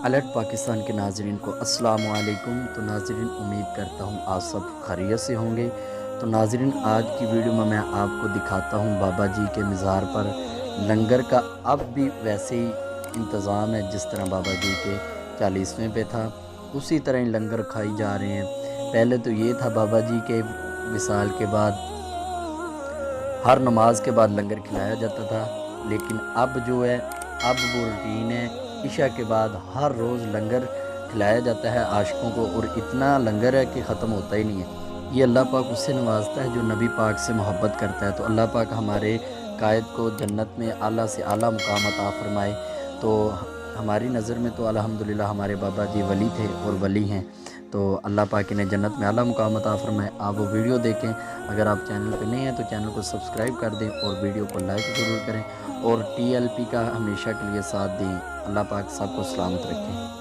Alert Pakistan کے ناظرین کو السلام علیکم۔ تو ناظرین امید کرتا ہوں آپ سب خیریت سے ہوں گے۔ تو ناظرین آج کی ویڈیو میں آپ کو دکھاتا ہوں بابا جی کے مزار پر لنگر کا اب بھی ویسے ہی انتظام ہے جس طرح بابا جی کے 40ویں پہ تھا، اسی طرح ہی لنگر کھائی جا رہے ہیں۔ پہلے تو یہ تھا بابا جی کے وصال کے بعد ہر نماز کے بعد لنگر کھلایا جاتا تھا، لیکن اب جو ہے اب وہ روٹین ہے، عشاء کے بعد ہر روز لنگر کھلایا جاتا ہے عاشقوں کو، اور اتنا لنگر ہے کہ ختم ہوتا ہی نہیں ہے۔ یہ اللہ پاک اس سے نوازتا ہے جو نبی پاک سے محبت کرتا ہے۔ تو اللہ پاک ہمارے قائد کو جنت میں اعلیٰ سے اعلیٰ مقام عطا فرمائے۔ تو ہماری نظر میں تو الحمدللہ ہمارے بابا جی ولی تھے اور ولی ہیں، تو اللہ پاک انہیں جنت میں اعلیٰ مقام عطا فرمائے۔ آپ وہ ویڈیو دیکھیں، اگر آپ چینل پہ نہیں ہیں تو چینل کو سبسکرائب کر دیں اور ویڈیو کو لائک ضرور کریں، اور TLP کا ہمیشہ کے لیے ساتھ دیں۔ اللہ پاک سب کو سلامت رکھیں۔